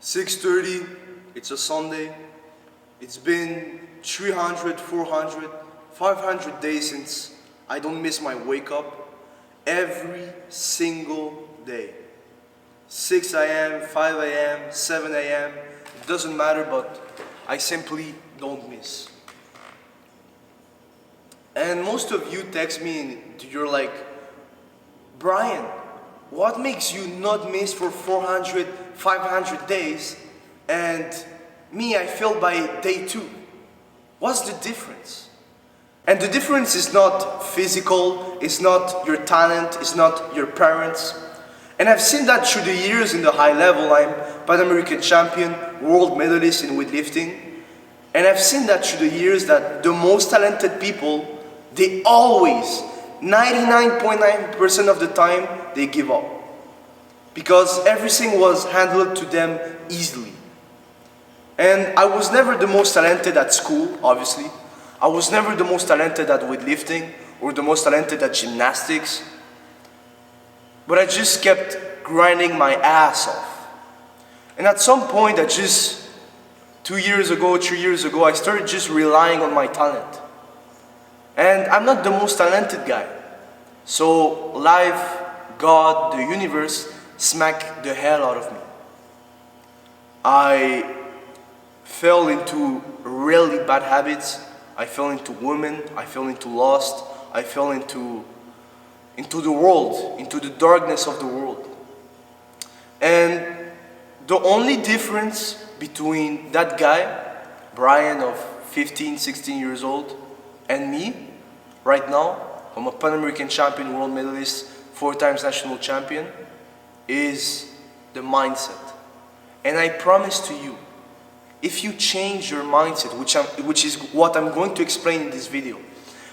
6:30, it's a Sunday. It's been 300, 400, 500 days since I don't miss my wake up every single day. 6 a.m., 5 a.m., 7 a.m., it doesn't matter, but I simply don't miss. And most of you text me and you're like, Brian, what makes you not miss for 400, 500 days and me, I failed by day 2? What's the difference? And the difference is not physical, it's not your talent, it's not your parents. And I've seen that through the years in the high level. I'm Pan American champion, world medalist in weightlifting. And I've seen that through the years that the most talented people, they always, 99.9% of the time, they give up. Because everything was handled to them easily. And I was never the most talented at school, obviously. I was never the most talented at weightlifting or the most talented at gymnastics. But I just kept grinding my ass off. And at some point, 2 years ago, 3 years ago, I started just relying on my talent. And I'm not the most talented guy. So life, God, the universe smacked the hell out of me. I fell into really bad habits. I fell into women. I fell into lust. I fell into the world, into the darkness of the world. And the only difference between that guy, Brian of 15, 16 years old, and me, right now, I'm a Pan American champion, world medalist, 4 times national champion, is the mindset. And I promise to you, if you change your mindset, which is what I'm going to explain in this video,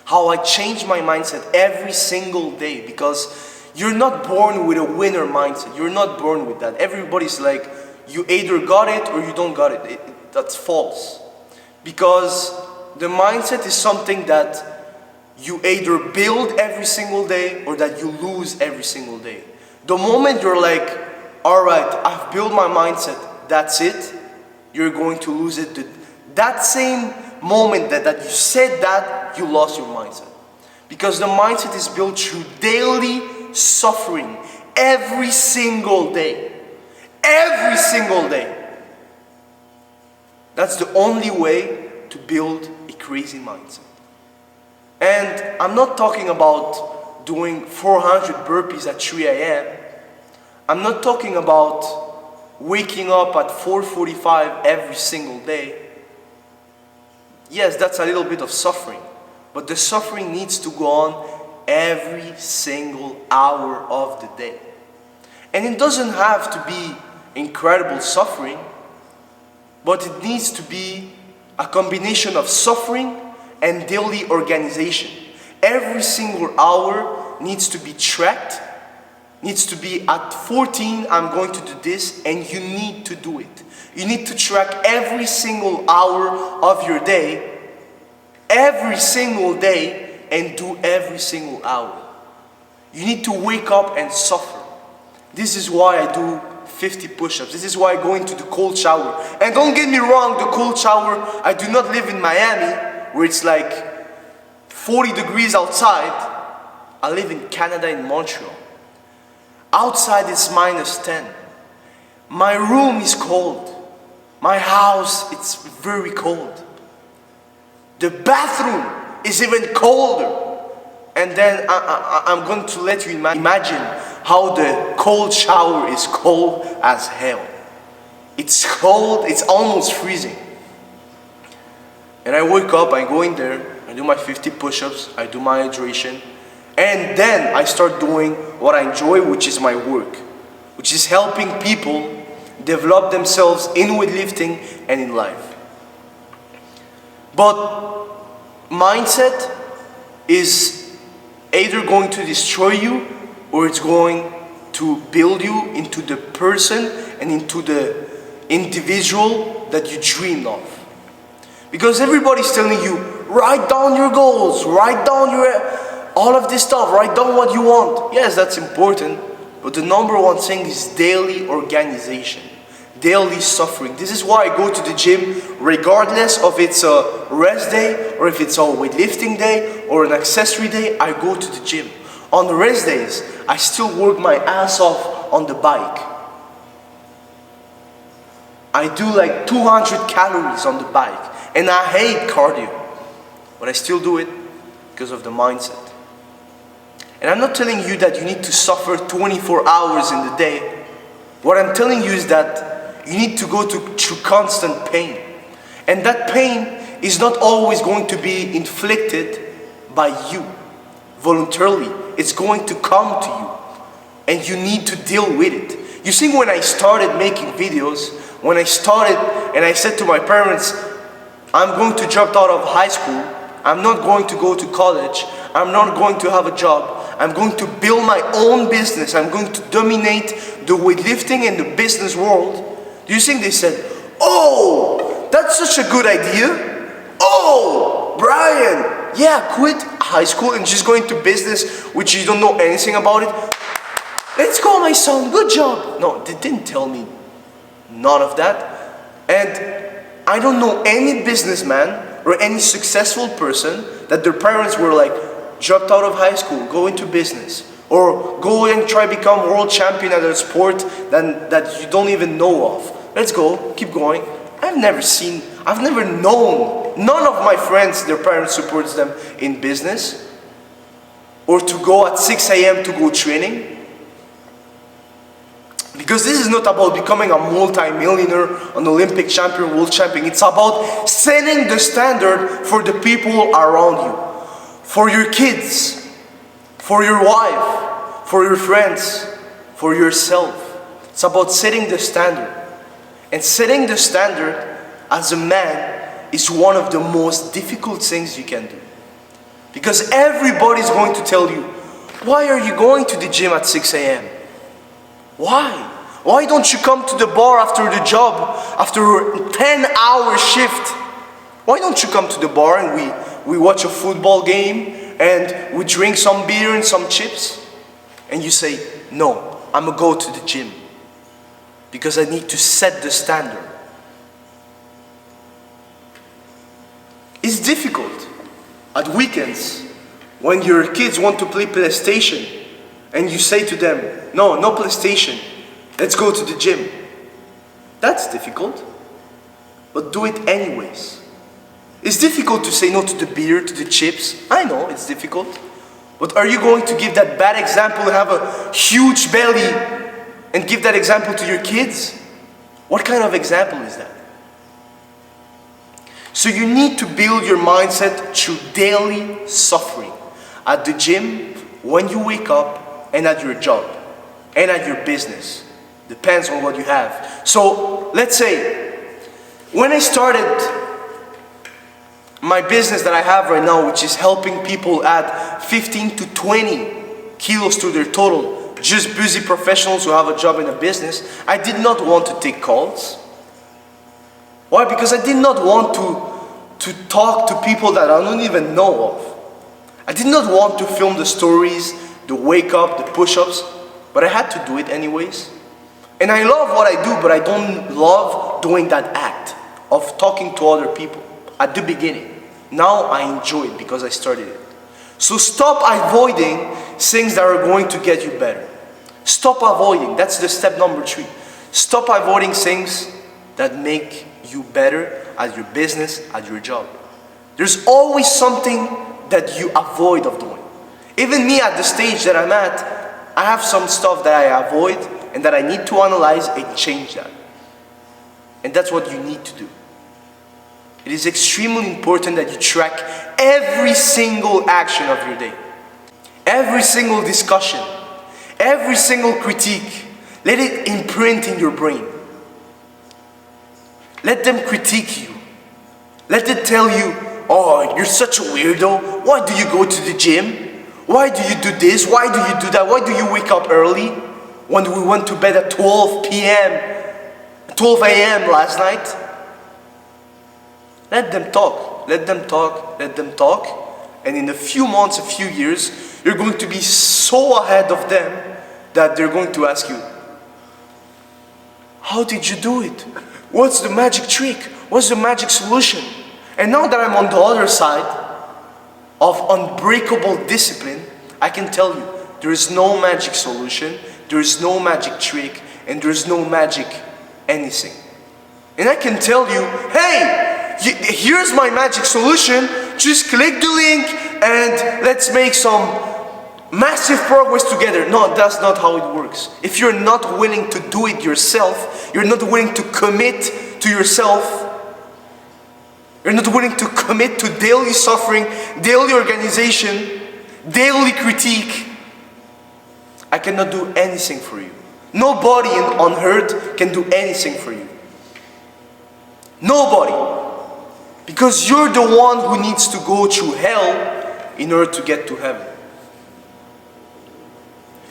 how I change my mindset every single day, because you're not born with a winner mindset. You're not born with that. Everybody's like, you either got it or you don't got it. That's false. Because the mindset is something that you either build every single day or that you lose every single day. The moment you're like, alright, I've built my mindset, that's it, you're going to lose it. That same moment that you said that, you lost your mindset. Because the mindset is built through daily suffering every single day. Every single day. That's the only way to build a crazy mindset. And I'm not talking about doing 400 burpees at 3 a.m. I'm not talking about waking up at 4:45 every single day. Yes, that's a little bit of suffering, but the suffering needs to go on every single hour of the day. And it doesn't have to be incredible suffering, but it needs to be a combination of suffering and daily organization. Every single hour needs to be tracked, needs to be at 14, I'm going to do this, and you need to do it. You need to track every single hour of your day, every single day, and do every single hour. You need to wake up and suffer. This is why I do 50 push-ups. This is why I go into the cold shower. And don't get me wrong, the cold shower, I do not live in Miami, where it's like 40 degrees outside. I live in Canada, in Montreal. Outside it's -10. My room is cold. My house, it's very cold. The bathroom is even colder. And then I'm going to let you imagine how the cold shower is cold as hell. It's cold, it's almost freezing. And I wake up, I go in there, I do my 50 push-ups, I do my hydration, and then I start doing what I enjoy, which is my work, which is helping people develop themselves in weightlifting and in life. But mindset is either going to destroy you or it's going to build you into the person and into the individual that you dreamed of. Because everybody's telling you, write down your goals, write down all of this stuff, write down what you want. Yes, that's important, but the number one thing is daily organization. daily suffering. This is why I go to the gym regardless of it's a rest day or if it's a weightlifting day or an accessory day. I go to the gym. On the rest days, I still work my ass off on the bike. I do like 200 calories on the bike, and I hate cardio, but I still do it because of the mindset. And I'm not telling you that you need to suffer 24 hours in the day. What I'm telling you is that you need to go through constant pain. And that pain is not always going to be inflicted by you voluntarily. It's going to come to you, and you need to deal with it. You see, when I started making videos, when I started and I said to my parents, I'm going to drop out of high school, I'm not going to go to college, I'm not going to have a job, I'm going to build my own business, I'm going to dominate the weightlifting and the business world. Do you think they said, oh, that's such a good idea? Oh, Brian, yeah, quit high school and just go into business which you don't know anything about it? Let's go, my son, good job. No, they didn't tell me none of that. And I don't know any businessman or any successful person that their parents were like, dropped out of high school, go into business, or go and try to become world champion at a sport that you don't even know of. Let's go, keep going. I've never known, none of my friends, their parents supports them in business, or to go at 6 a.m. to go training. Because this is not about becoming a multi-millionaire, an Olympic champion, world champion. It's about setting the standard for the people around you. For your kids, for your wife, for your friends, for yourself. It's about setting the standard. And setting the standard as a man is one of the most difficult things you can do. Because everybody's going to tell you, why are you going to the gym at 6 a.m.? Why? Why don't you come to the bar after the job, after a 10-hour shift? Why don't you come to the bar and we watch a football game and we drink some beer and some chips? And you say, no, I'm going to go to the gym because I need to set the standard. It's difficult at weekends when your kids want to play PlayStation and you say to them, no PlayStation, let's go to the gym. That's difficult, but do it anyways. It's difficult to say no to the beer, to the chips. I know it's difficult, but are you going to give that bad example and have a huge belly and give that example to your kids? What kind of example is that? So you need to build your mindset through daily suffering. At the gym, when you wake up, and at your job, and at your business. Depends on what you have. So, let's say, when I started my business that I have right now, which is helping people add 15 to 20 kilos to their total, just busy professionals who have a job in a business, I did not want to take calls. Why? Because I did not want to talk to people that I don't even know of. I did not want to film the stories, the wake up, the push-ups, but I had to do it anyways. And I love what I do, but I don't love doing that act of talking to other people at the beginning. Now I enjoy it because I started it. So stop avoiding things that are going to get you better. Stop avoiding. That's the step number 3. Stop avoiding things that make you better at your business, at your job. There's always something that you avoid of doing. Even me at the stage that I'm at, I have some stuff that I avoid and that I need to analyze and change that. And that's what you need to do. It is extremely important that you track every single action of your day. Every single discussion, every single critique. Let it imprint in your brain. Let them critique you. Let them tell you, oh, you're such a weirdo. Why do you go to the gym? Why do you do this? Why do you do that? Why do you wake up early when we went to bed at 12 a.m. last night? Let them talk. Let them talk. Let them talk. And in a few months, a few years, you're going to be so ahead of them that they're going to ask you, How did you do it? What's the magic trick? What's the magic solution? And now that I'm on the other side of unbreakable discipline, I can tell you, there is no magic solution, there is no magic trick, and there is no magic anything. And I can tell you, hey, here's my magic solution, just click the link and let's make some massive progress together. No, that's not how it works. If you're not willing to do it yourself, you're not willing to commit to yourself, you're not willing to commit to daily suffering, daily organization, daily critique, I cannot do anything for you. Nobody on earth can do anything for you. Nobody. Because you're the one who needs to go through hell in order to get to heaven.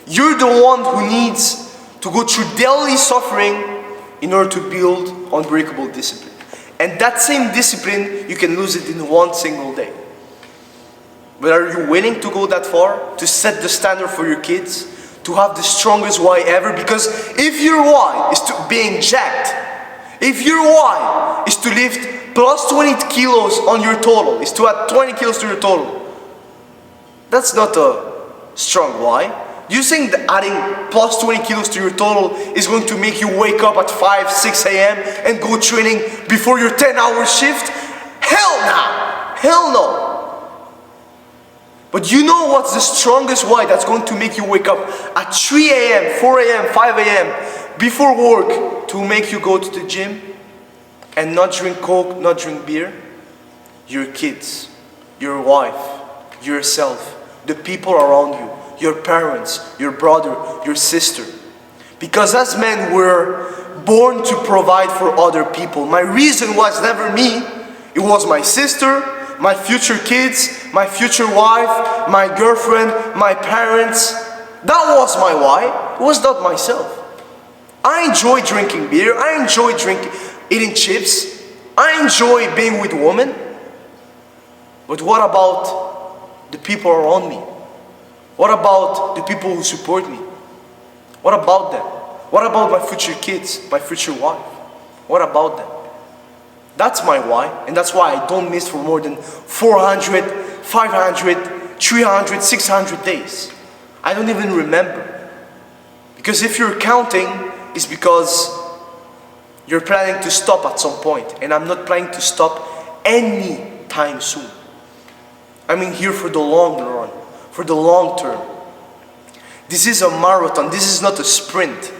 You're the one who needs to go through daily suffering in order to build unbreakable discipline. And that same discipline, you can lose it in one single day. But are you willing to go that far? To set the standard for your kids? To have the strongest why ever? Because if your why is to being jacked, if your why is to lift plus 20 kilos on your total, is to add 20 kilos to your total, that's not a strong why. Do you think that adding plus 20 kilos to your total is going to make you wake up at 5, 6 a.m. and go training before your 10-hour shift? Hell no! Hell no! But you know what's the strongest why that's going to make you wake up at 3 a.m., 4 a.m., 5 a.m. before work to make you go to the gym and not drink Coke, not drink beer? Your kids, your wife, yourself, the people around you, your parents, your brother, your sister. Because as men, we're born to provide for other people. My reason was never me. It was my sister, my future kids, my future wife, my girlfriend, my parents. That was my why. It was not myself. I enjoy drinking beer. I enjoy eating chips. I enjoy being with women. But what about the people around me? What about the people who support me? What about them? What about my future kids, my future wife? What about them? That's my why, and that's why I don't miss for more than 400, 500, 300, 600 days. I don't even remember. Because if you're counting, it's because you're planning to stop at some point, and I'm not planning to stop any time soon. I'm in here for the long run. For the long term. This is a marathon. This is not a sprint.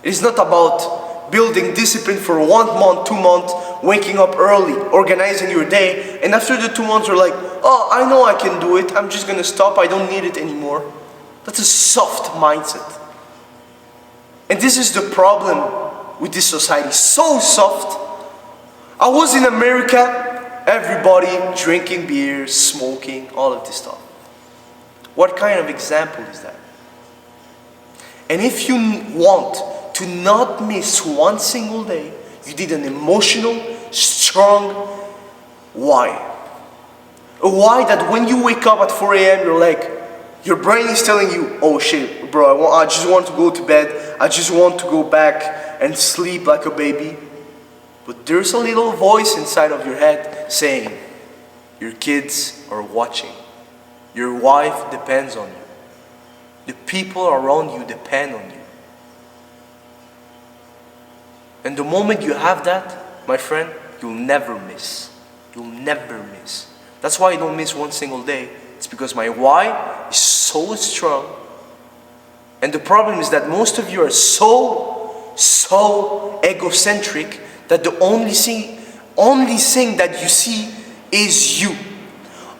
It is not about building discipline for 1 month, 2 months, waking up early, organizing your day, and after the 2 months you're like, oh, I know I can do it. I'm just going to stop. I don't need it anymore. That's a soft mindset. And this is the problem with this society. So soft. I was in America, everybody drinking beer, smoking, all of this stuff. What kind of example is that? And if you want to not miss one single day, you need an emotional, strong why. A why that when you wake up at 4 a.m. you're like, your brain is telling you, oh shit, bro, I just want to go to bed. I just want to go back and sleep like a baby. But there's a little voice inside of your head saying, your kids are watching. Your wife depends on you. The people around you depend on you. And the moment you have that, my friend, you'll never miss. You'll never miss. That's why I don't miss one single day. It's because my why is so strong. And the problem is that most of you are so egocentric that the only thing that you see is you.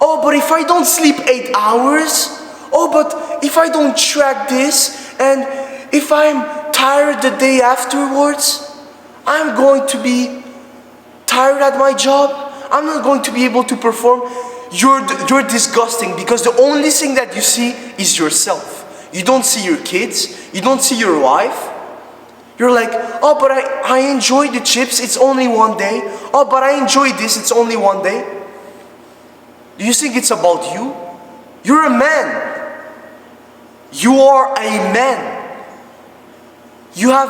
Oh, but if I don't sleep 8 hours, oh, but if I don't track this, and if I'm tired the day afterwards, I'm going to be tired at my job. I'm not going to be able to perform. You're disgusting because the only thing that you see is yourself. You don't see your kids. You don't see your wife. You're like, oh, but I enjoy the chips. It's only one day. Oh, but I enjoy this. It's only one day. Do you think it's about you? You're a man. You are a man. You have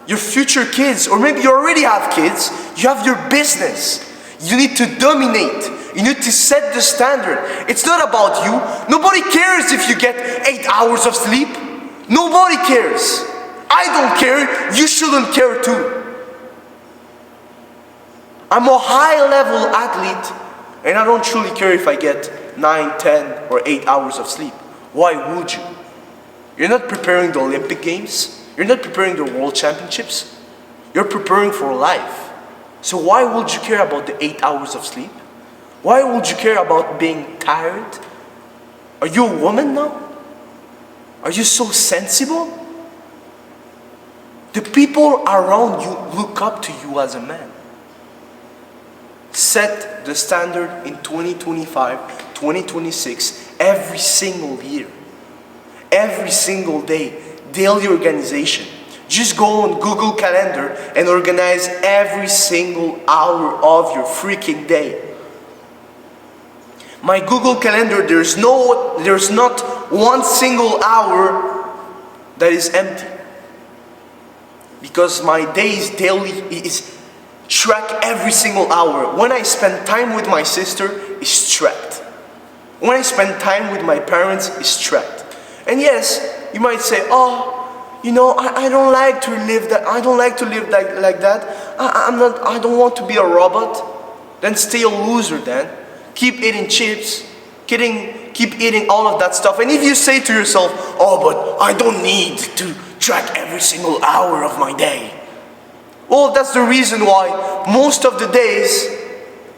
your future kids, or maybe you already have kids, you have your business. You need to dominate. You need to set the standard. It's not about you. Nobody cares if you get 8 hours of sleep. Nobody cares. I don't care. You shouldn't care too. I'm a high-level athlete, and I don't truly care if I get 9, 10, or 8 hours of sleep. Why would you? You're not preparing the Olympic Games. You're not preparing the World Championships. You're preparing for life. So why would you care about the 8 hours of sleep? Why would you care about being tired? Are you a woman now? Are you so sensible? The people around you look up to you as a man. Set the standard in 2025, 2026, every single year. Every single day. Daily organization. Just go on Google Calendar and organize every single hour of your freaking day. My Google Calendar, there's not one single hour that is empty. Because my days daily is track every single hour. When I spend time with my sister, it's tracked. When I spend time with my parents, it's tracked. And yes, you might say, oh, you know, I don't like to live that. I don't like to live like that. I don't want to be a robot. Then stay a loser then. Keep eating chips. Keep eating all of that stuff. And if you say to yourself, oh, but I don't need to track every single hour of my day. Well, that's the reason why most of the days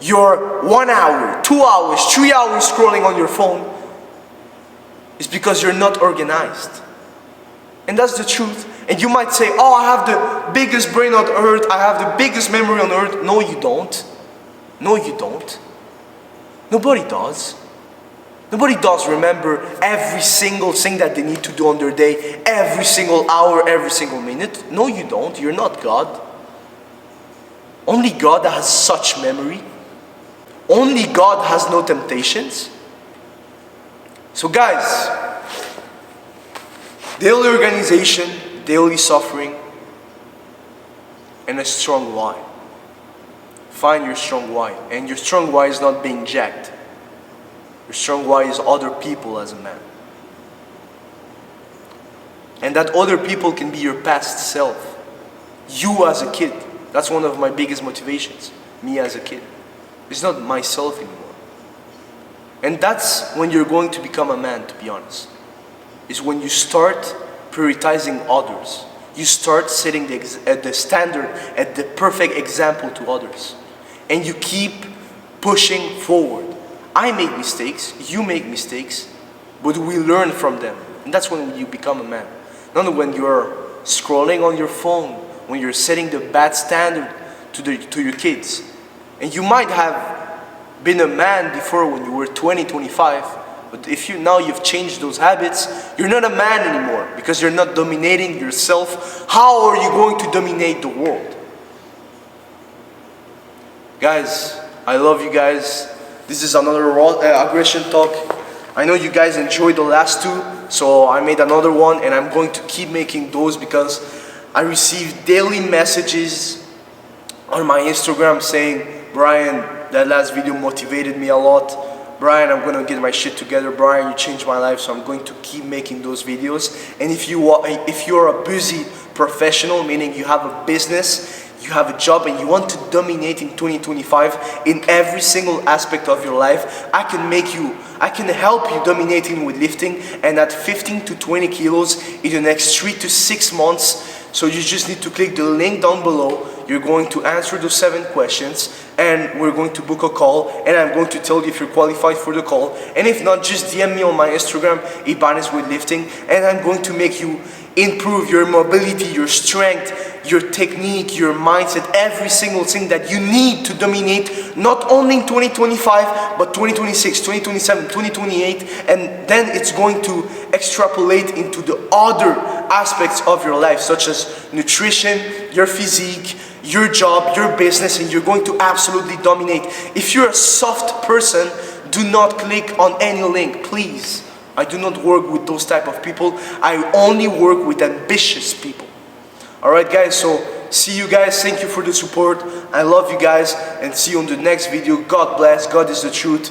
you're 1 hour, 2 hours, 3 hours scrolling on your phone. Is because you're not organized. And that's the truth. And you might say, oh, I have the biggest brain on earth. I have the biggest memory on earth. No, you don't. No, you don't. Nobody does. Nobody does remember every single thing that they need to do on their day, every single hour, every single minute. No, you don't. You're not God. Only God has such memory. Only God has no temptations. So guys, daily organization, daily suffering, and a strong why. Find your strong why. And your strong why is not being jacked. Your strong why is other people as a man. And that other people can be your past self. You as a kid. That's one of my biggest motivations. Me as a kid. It's not myself anymore. And that's when you're going to become a man, to be honest. Is when you start prioritizing others. You start setting the standard, at the perfect example to others. And you keep pushing forward. I make mistakes, you make mistakes, but we learn from them. And that's when you become a man. Not when you're scrolling on your phone, when you're setting the bad standard to your kids. And you might have been a man before when you were 20, 25, but if you've changed those habits, you're not a man anymore because you're not dominating yourself. How are you going to dominate the world? Guys, I love you guys. This is another aggression talk. I know you guys enjoyed the last two, so I made another one, and I'm going to keep making those because I receive daily messages on my Instagram saying, Brian, that last video motivated me a lot. Brian, I'm going to get my shit together. Brian, you changed my life, so I'm going to keep making those videos. And if you're a busy professional, meaning you have a business, you have a job, and you want to dominate in 2025 in every single aspect of your life, I can help you dominating with lifting and at 15 to 20 kilos in the next 3 to 6 months. So you just need to click the link down below. You're going to answer those 7 questions, and we're going to book a call, and I'm going to tell you if you're qualified for the call. And if not, just DM me on my Instagram, Ibanez Weightlifting, and I'm going to make you improve your mobility, your strength, your technique, your mindset, every single thing that you need to dominate, not only in 2025, but 2026, 2027, 2028, and then it's going to extrapolate into the other aspects of your life, such as nutrition, your physique, your job, your business, and you're going to absolutely dominate. If you're a soft person, do not click on any link, please. I do not work with those type of people. I only work with ambitious people. Alright guys, so see you guys, thank you for the support, I love you guys, and see you on the next video. God bless, God is the truth.